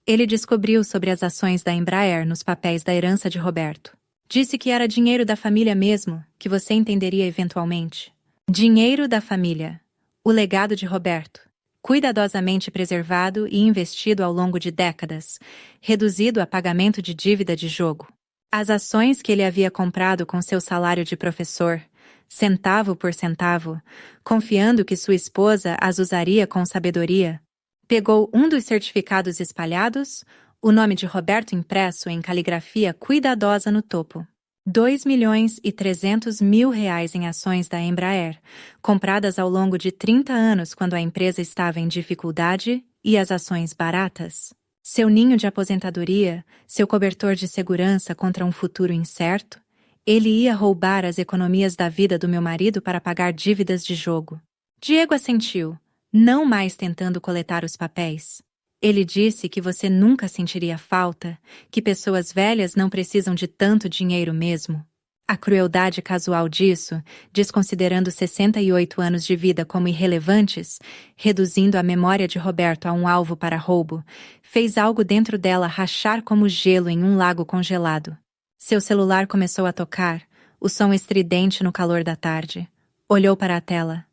Ele descobriu sobre as ações da Embraer nos papéis da herança de Roberto. Disse que era dinheiro da família mesmo, que você entenderia eventualmente. Dinheiro da família. O legado de Roberto. Cuidadosamente preservado e investido ao longo de décadas, reduzido a pagamento de dívida de jogo. As ações que ele havia comprado com seu salário de professor, centavo por centavo, confiando que sua esposa as usaria com sabedoria. Pegou um dos certificados espalhados, o nome de Roberto impresso em caligrafia cuidadosa no topo. 2.300.000 reais em ações da Embraer, compradas ao longo de 30 anos quando a empresa estava em dificuldade e as ações baratas. Seu ninho de aposentadoria, seu cobertor de segurança contra um futuro incerto, ele ia roubar as economias da vida do meu marido para pagar dívidas de jogo. Diego assentiu, não mais tentando coletar os papéis. Ele disse que você nunca sentiria falta, que pessoas velhas não precisam de tanto dinheiro mesmo. A crueldade casual disso, desconsiderando 68 anos de vida como irrelevantes, reduzindo a memória de Roberto a um alvo para roubo, fez algo dentro dela rachar como gelo em um lago congelado. Seu celular começou a tocar, o som estridente no calor da tarde. Olhou para a tela.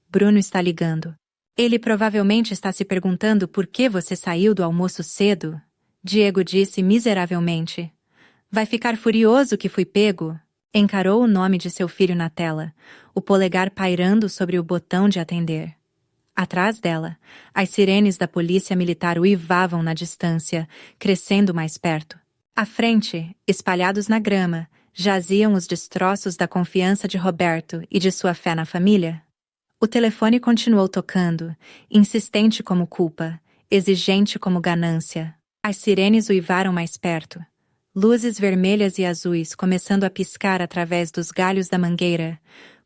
Bruno está ligando. Ele provavelmente está se perguntando por que você saiu do almoço cedo. Diego disse miseravelmente. Vai ficar furioso que fui pego? Encarou o nome de seu filho na tela, o polegar pairando sobre o botão de atender. Atrás dela, as sirenes da polícia militar uivavam na distância, crescendo mais perto. À frente, espalhados na grama, jaziam os destroços da confiança de Roberto e de sua fé na família. O telefone continuou tocando, insistente como culpa, exigente como ganância. As sirenes uivaram mais perto. luzes vermelhas e azuis começando a piscar através dos galhos da mangueira,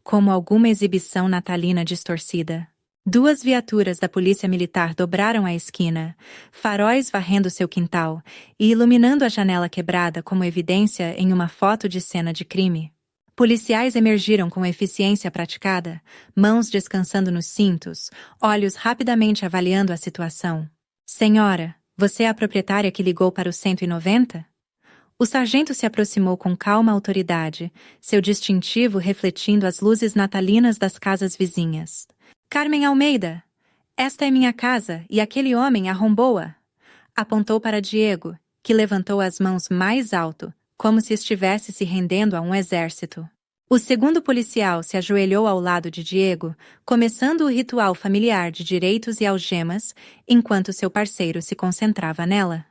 como alguma exibição natalina distorcida. 2 viaturas da polícia militar dobraram a esquina, faróis varrendo seu quintal e iluminando a janela quebrada como evidência em uma foto de cena de crime. Policiais emergiram com eficiência praticada, mãos descansando nos cintos, olhos rapidamente avaliando a situação. Senhora, você é a proprietária que ligou para o 190? O sargento se aproximou com calma autoridade, seu distintivo refletindo as luzes natalinas das casas vizinhas. Carmen Almeida! Esta é minha casa e aquele homem arrombou-a! Apontou para Diego, que levantou as mãos mais alto, como se estivesse se rendendo a um exército. O segundo policial se ajoelhou ao lado de Diego, começando o ritual familiar de direitos e algemas, enquanto seu parceiro se concentrava nela.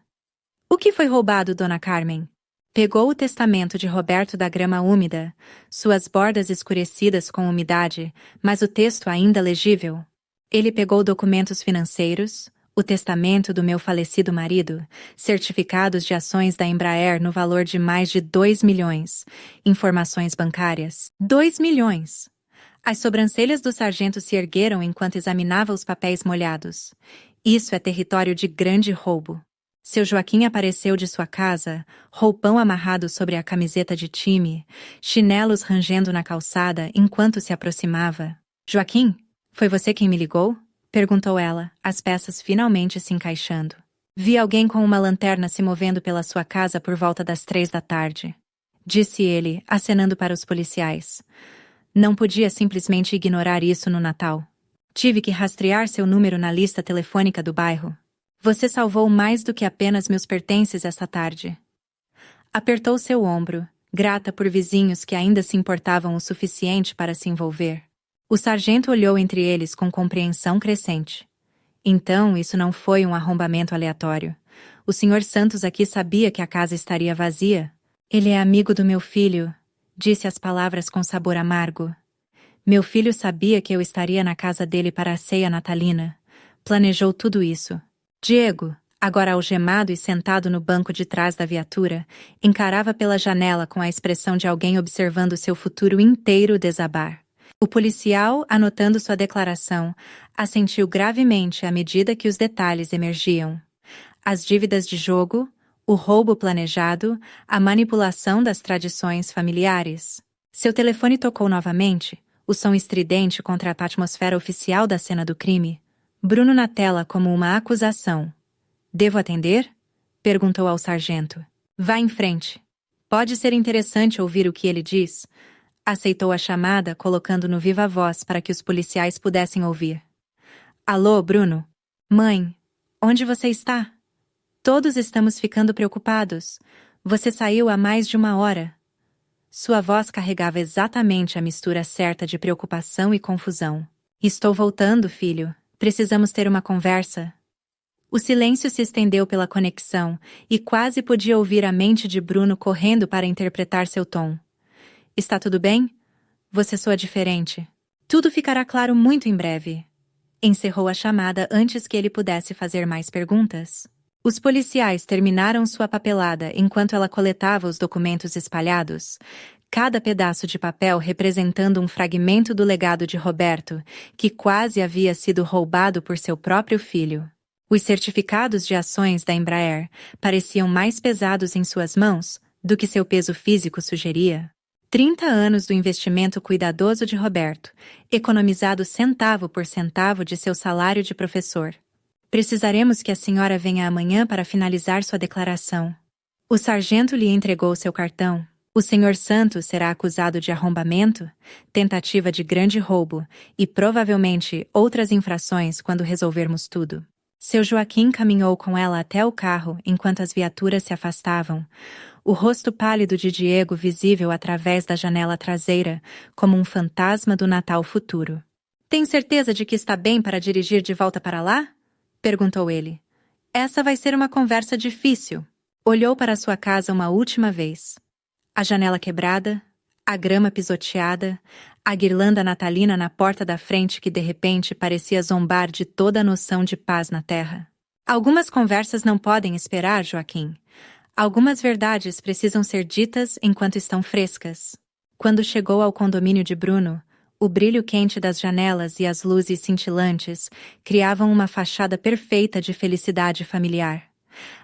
O que foi roubado, Dona Carmen? Pegou o testamento de Roberto da grama úmida, suas bordas escurecidas com umidade, mas o texto ainda legível. Ele pegou documentos financeiros, o testamento do meu falecido marido, certificados de ações da Embraer no valor de mais de 2 milhões, informações bancárias. 2 milhões! As sobrancelhas do sargento se ergueram enquanto examinava os papéis molhados. Isso é território de grande roubo. Seu Joaquim apareceu de sua casa, roupão amarrado sobre a camiseta de time, chinelos rangendo na calçada enquanto se aproximava. Joaquim, foi você quem me ligou? Perguntou ela, as peças finalmente se encaixando. Vi alguém com uma lanterna se movendo pela sua casa por volta das 3 da tarde. Disse ele, acenando para os policiais. Não podia simplesmente ignorar isso no Natal. Tive que rastrear seu número na lista telefônica do bairro. Você salvou mais do que apenas meus pertences esta tarde. Apertou seu ombro, grata por vizinhos que ainda se importavam o suficiente para se envolver. O sargento olhou entre eles com compreensão crescente. Então, isso não foi um arrombamento aleatório. O Sr. Santos aqui sabia que a casa estaria vazia. Ele é amigo do meu filho, disse as palavras com sabor amargo. Meu filho sabia que eu estaria na casa dele para a ceia natalina. Planejou tudo isso. Diego, agora algemado e sentado no banco de trás da viatura, encarava pela janela com a expressão de alguém observando seu futuro inteiro desabar. O policial, anotando sua declaração, assentiu gravemente à medida que os detalhes emergiam. As dívidas de jogo, o roubo planejado, a manipulação das tradições familiares. Seu telefone tocou novamente, o som estridente contra a atmosfera oficial da cena do crime. Bruno na tela como uma acusação. Devo atender? Perguntou ao sargento. Vá em frente. Pode ser interessante ouvir o que ele diz. Aceitou a chamada, colocando no viva voz para que os policiais pudessem ouvir. Alô, Bruno? Mãe, onde você está? Todos estamos ficando preocupados. Você saiu há mais de 1 hora. Sua voz carregava exatamente a mistura certa de preocupação e confusão. Estou voltando, filho. Precisamos ter uma conversa. O silêncio se estendeu pela conexão e quase podia ouvir a mente de Bruno correndo para interpretar seu tom. Está tudo bem? Você soa diferente. Tudo ficará claro muito em breve. Encerrou a chamada antes que ele pudesse fazer mais perguntas. Os policiais terminaram sua papelada enquanto ela coletava os documentos espalhados, cada pedaço de papel representando um fragmento do legado de Roberto, que quase havia sido roubado por seu próprio filho. Os certificados de ações da Embraer pareciam mais pesados em suas mãos do que seu peso físico sugeria. 30 anos do investimento cuidadoso de Roberto, economizado centavo por centavo de seu salário de professor. Precisaremos que a senhora venha amanhã para finalizar sua declaração. O sargento lhe entregou seu cartão. O Sr. Santos será acusado de arrombamento, tentativa de grande roubo e provavelmente outras infrações quando resolvermos tudo. Seu Joaquim caminhou com ela até o carro enquanto as viaturas se afastavam, o rosto pálido de Diego visível através da janela traseira, como um fantasma do Natal futuro. Tem certeza de que está bem para dirigir de volta para lá? Perguntou ele. Essa vai ser uma conversa difícil. Olhou para sua casa uma última vez. A janela quebrada, a grama pisoteada, a guirlanda natalina na porta da frente que de repente parecia zombar de toda a noção de paz na terra. Algumas conversas não podem esperar, Joaquim. Algumas verdades precisam ser ditas enquanto estão frescas. Quando chegou ao condomínio de Bruno, o brilho quente das janelas e as luzes cintilantes criavam uma fachada perfeita de felicidade familiar.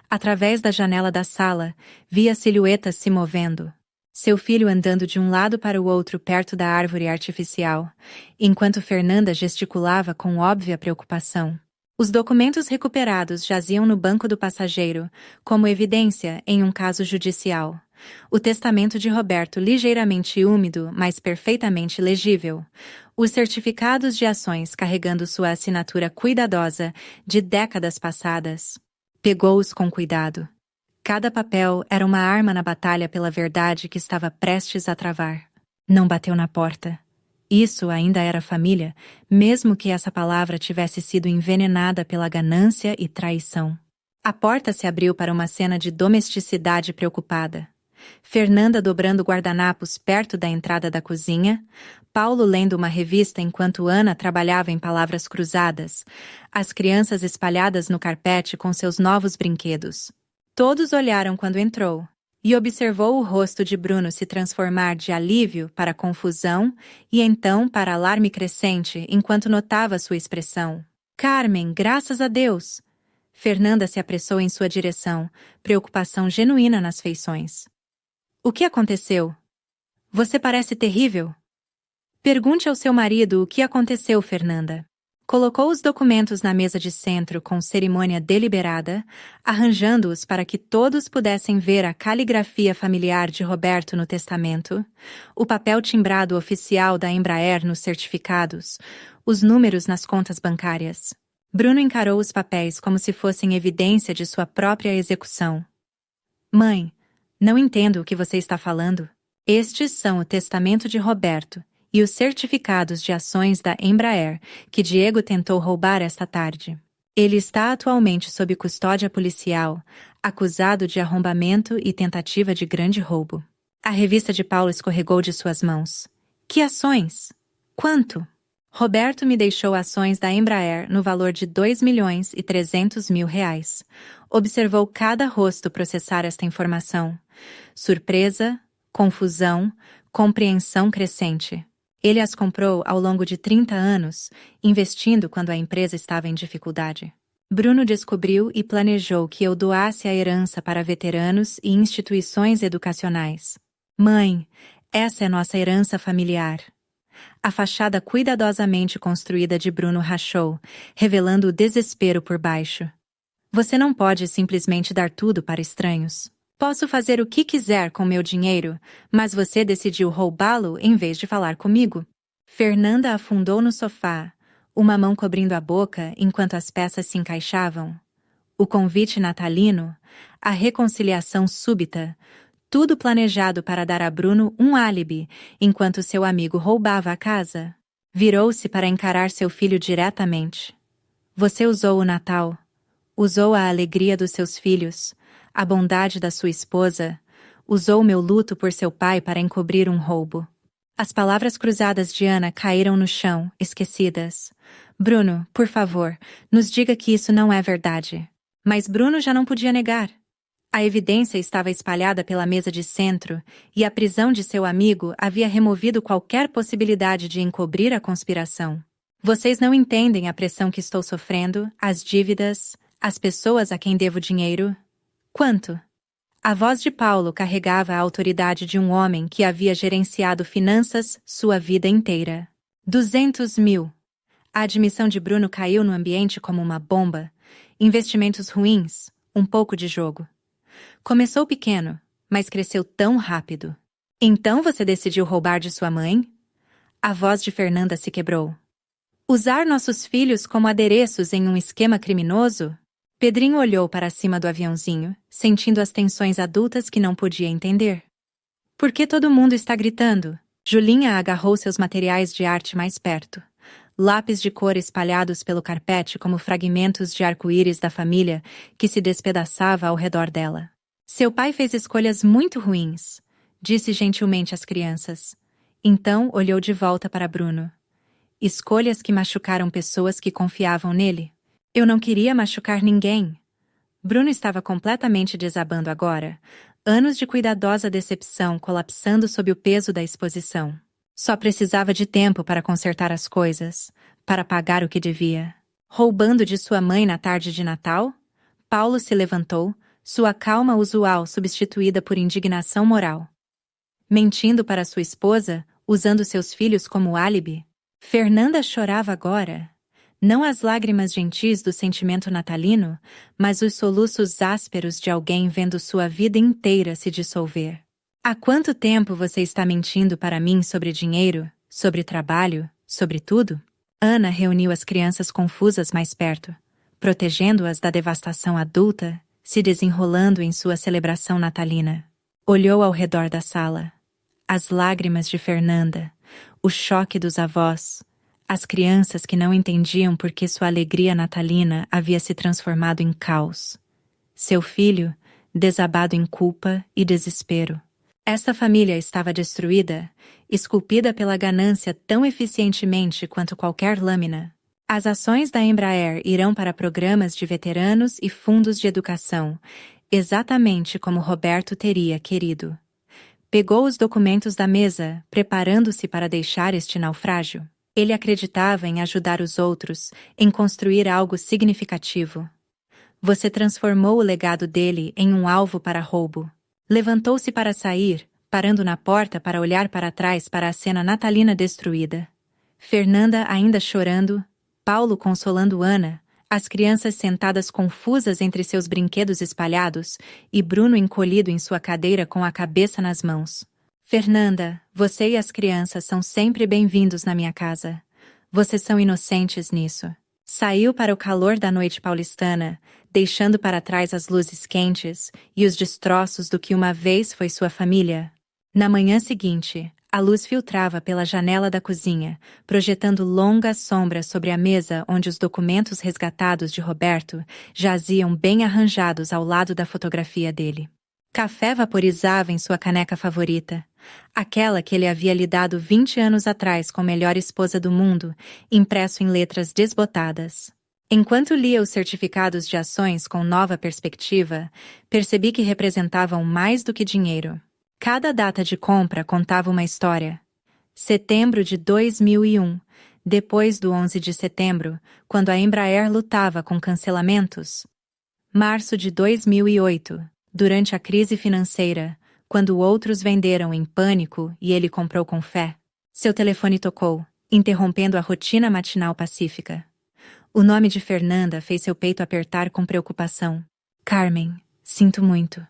Através da janela da sala, via silhuetas se movendo. Seu filho andando de um lado para o outro perto da árvore artificial, enquanto Fernanda gesticulava com óbvia preocupação. Os documentos recuperados jaziam no banco do passageiro, como evidência em um caso judicial. O testamento de Roberto ligeiramente úmido, mas perfeitamente legível. Os certificados de ações carregando sua assinatura cuidadosa de décadas passadas. Pegou-os com cuidado. Cada papel era uma arma na batalha pela verdade que estava prestes a travar. Não bateu na porta. Isso ainda era família, mesmo que essa palavra tivesse sido envenenada pela ganância e traição. A porta se abriu para uma cena de domesticidade preocupada. Fernanda dobrando guardanapos perto da entrada da cozinha, Paulo lendo uma revista enquanto Ana trabalhava em palavras cruzadas, as crianças espalhadas no carpete com seus novos brinquedos. Todos olharam quando entrou, e observou o rosto de Bruno se transformar de alívio para confusão e então para alarme crescente enquanto notava sua expressão. Carmen, graças a Deus! Fernanda se apressou em sua direção, preocupação genuína nas feições. O que aconteceu? Você parece terrível. Pergunte ao seu marido o que aconteceu, Fernanda. Colocou os documentos na mesa de centro com cerimônia deliberada, arranjando-os para que todos pudessem ver a caligrafia familiar de Roberto no testamento, o papel timbrado oficial da Embraer nos certificados, os números nas contas bancárias. Bruno encarou os papéis como se fossem evidência de sua própria execução. Mãe, não entendo o que você está falando. Estes são o testamento de Roberto e os certificados de ações da Embraer que Diego tentou roubar esta tarde. Ele está atualmente sob custódia policial, acusado de arrombamento e tentativa de grande roubo. A revista de Paulo escorregou de suas mãos. Que ações? Quanto? Roberto me deixou ações da Embraer no valor de R$ 2.300.000. Observou cada rosto processar esta informação. Surpresa, confusão, compreensão crescente. Ele as comprou ao longo de 30 anos, investindo quando a empresa estava em dificuldade. Bruno descobriu e planejou que eu doasse a herança para veteranos e instituições educacionais. Mãe, essa é nossa herança familiar. A fachada cuidadosamente construída de Bruno rachou, revelando o desespero por baixo. Você não pode simplesmente dar tudo para estranhos. Posso fazer o que quiser com meu dinheiro, mas você decidiu roubá-lo em vez de falar comigo. Fernanda afundou no sofá, uma mão cobrindo a boca enquanto as peças se encaixavam. O convite natalino, a reconciliação súbita, tudo planejado para dar a Bruno um álibi enquanto seu amigo roubava a casa. Virou-se para encarar seu filho diretamente. Você usou o Natal, usou a alegria dos seus filhos, a bondade da sua esposa, usou meu luto por seu pai para encobrir um roubo. As palavras cruzadas de Ana caíram no chão, esquecidas. Bruno, por favor, nos diga que isso não é verdade. Mas Bruno já não podia negar. A evidência estava espalhada pela mesa de centro, e a prisão de seu amigo havia removido qualquer possibilidade de encobrir a conspiração. Vocês não entendem a pressão que estou sofrendo, as dívidas, as pessoas a quem devo dinheiro. Quanto? A voz de Paulo carregava a autoridade de um homem que havia gerenciado finanças sua vida inteira. 200.000. A admissão de Bruno caiu no ambiente como uma bomba. Investimentos ruins, um pouco de jogo. Começou pequeno, mas cresceu tão rápido. Então você decidiu roubar de sua mãe? A voz de Fernanda se quebrou. Usar nossos filhos como adereços em um esquema criminoso? Pedrinho olhou para cima do aviãozinho, sentindo as tensões adultas que não podia entender. Por que todo mundo está gritando? Julinha agarrou seus materiais de arte mais perto. Lápis de cor espalhados pelo carpete como fragmentos de arco-íris da família que se despedaçava ao redor dela. Seu pai fez escolhas muito ruins, disse gentilmente às crianças. Então olhou de volta para Bruno. Escolhas que machucaram pessoas que confiavam nele. Eu não queria machucar ninguém. Bruno estava completamente desabando agora, anos de cuidadosa decepção colapsando sob o peso da exposição. Só precisava de tempo para consertar as coisas, para pagar o que devia. Roubando de sua mãe na tarde de Natal? Paulo se levantou, sua calma usual substituída por indignação moral. Mentindo para sua esposa, usando seus filhos como álibi? Fernanda chorava agora. Não as lágrimas gentis do sentimento natalino, mas os soluços ásperos de alguém vendo sua vida inteira se dissolver. Há quanto tempo você está mentindo para mim sobre dinheiro, sobre trabalho, sobre tudo? Ana reuniu as crianças confusas mais perto, protegendo-as da devastação adulta, se desenrolando em sua celebração natalina. Olhou ao redor da sala. As lágrimas de Fernanda, o choque dos avós, as crianças que não entendiam por que sua alegria natalina havia se transformado em caos. Seu filho, desabado em culpa e desespero. Esta família estava destruída, esculpida pela ganância tão eficientemente quanto qualquer lâmina. As ações da Embraer irão para programas de veteranos e fundos de educação, exatamente como Roberto teria querido. Pegou os documentos da mesa, preparando-se para deixar este naufrágio. Ele acreditava em ajudar os outros, em construir algo significativo. Você transformou o legado dele em um alvo para roubo. Levantou-se para sair, parando na porta para olhar para trás para a cena natalina destruída. Fernanda ainda chorando, Paulo consolando Ana, as crianças sentadas confusas entre seus brinquedos espalhados e Bruno encolhido em sua cadeira com a cabeça nas mãos. Fernanda, você e as crianças são sempre bem-vindos na minha casa. Vocês são inocentes nisso. Saiu para o calor da noite paulistana, deixando para trás as luzes quentes e os destroços do que uma vez foi sua família. Na manhã seguinte, a luz filtrava pela janela da cozinha, projetando longas sombras sobre a mesa onde os documentos resgatados de Roberto jaziam bem arranjados ao lado da fotografia dele. Café vaporizava em sua caneca favorita, aquela que ele havia lhe dado 20 anos atrás com a melhor esposa do mundo, impresso em letras desbotadas. Enquanto lia os certificados de ações com nova perspectiva, percebi que representavam mais do que dinheiro. Cada data de compra contava uma história. Setembro de 2001, depois do 11 de setembro, quando a Embraer lutava com cancelamentos. Março de 2008, durante a crise financeira, quando outros venderam em pânico e ele comprou com fé. Seu telefone tocou, interrompendo a rotina matinal pacífica. O nome de Fernanda fez seu peito apertar com preocupação. Carmen, sinto muito.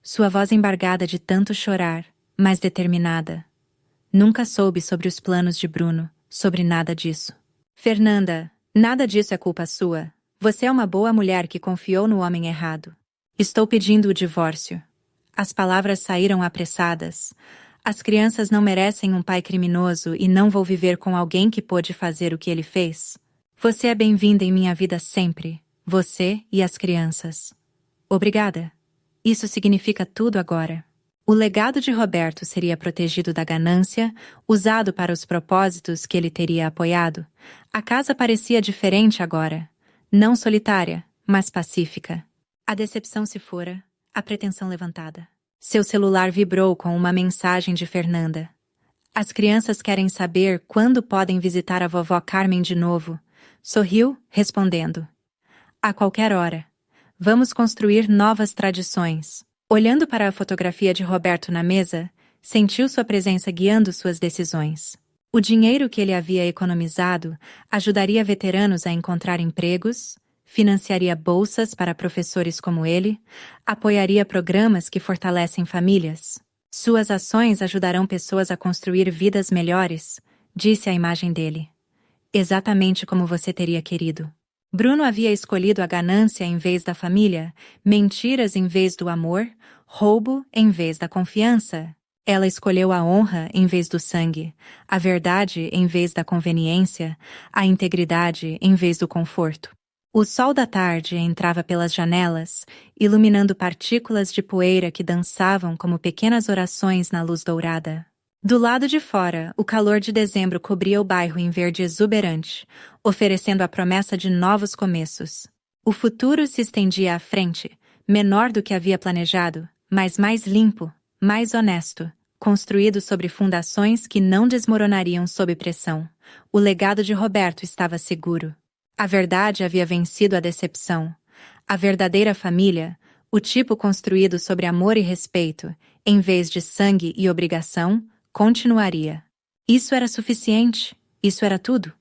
Sua voz embargada de tanto chorar, mas determinada. Nunca soube sobre os planos de Bruno, sobre nada disso. Fernanda, nada disso é culpa sua. Você é uma boa mulher que confiou no homem errado. Estou pedindo o divórcio. As palavras saíram apressadas. As crianças não merecem um pai criminoso e não vou viver com alguém que pôde fazer o que ele fez. Você é bem-vinda em minha vida sempre. Você e as crianças. Obrigada. Isso significa tudo agora. O legado de Roberto seria protegido da ganância, usado para os propósitos que ele teria apoiado. A casa parecia diferente agora. Não solitária, mas pacífica. A decepção se fora, a pretensão levantada. Seu celular vibrou com uma mensagem de Fernanda. As crianças querem saber quando podem visitar a vovó Carmen de novo. Sorriu, respondendo. A qualquer hora. Vamos construir novas tradições. Olhando para a fotografia de Roberto na mesa, sentiu sua presença guiando suas decisões. O dinheiro que ele havia economizado ajudaria veteranos a encontrar empregos, financiaria bolsas para professores como ele, apoiaria programas que fortalecem famílias. Suas ações ajudarão pessoas a construir vidas melhores, disse a imagem dele. Exatamente como você teria querido. Bruno havia escolhido a ganância em vez da família, mentiras em vez do amor, roubo em vez da confiança. Ela escolheu a honra em vez do sangue, a verdade em vez da conveniência, a integridade em vez do conforto. O sol da tarde entrava pelas janelas, iluminando partículas de poeira que dançavam como pequenas orações na luz dourada. Do lado de fora, o calor de dezembro cobria o bairro em verde exuberante, oferecendo a promessa de novos começos. O futuro se estendia à frente, menor do que havia planejado, mas mais limpo, mais honesto, construído sobre fundações que não desmoronariam sob pressão. O legado de Roberto estava seguro. A verdade havia vencido a decepção. A verdadeira família, o tipo construído sobre amor e respeito, em vez de sangue e obrigação, continuaria. Isso era suficiente, isso era tudo.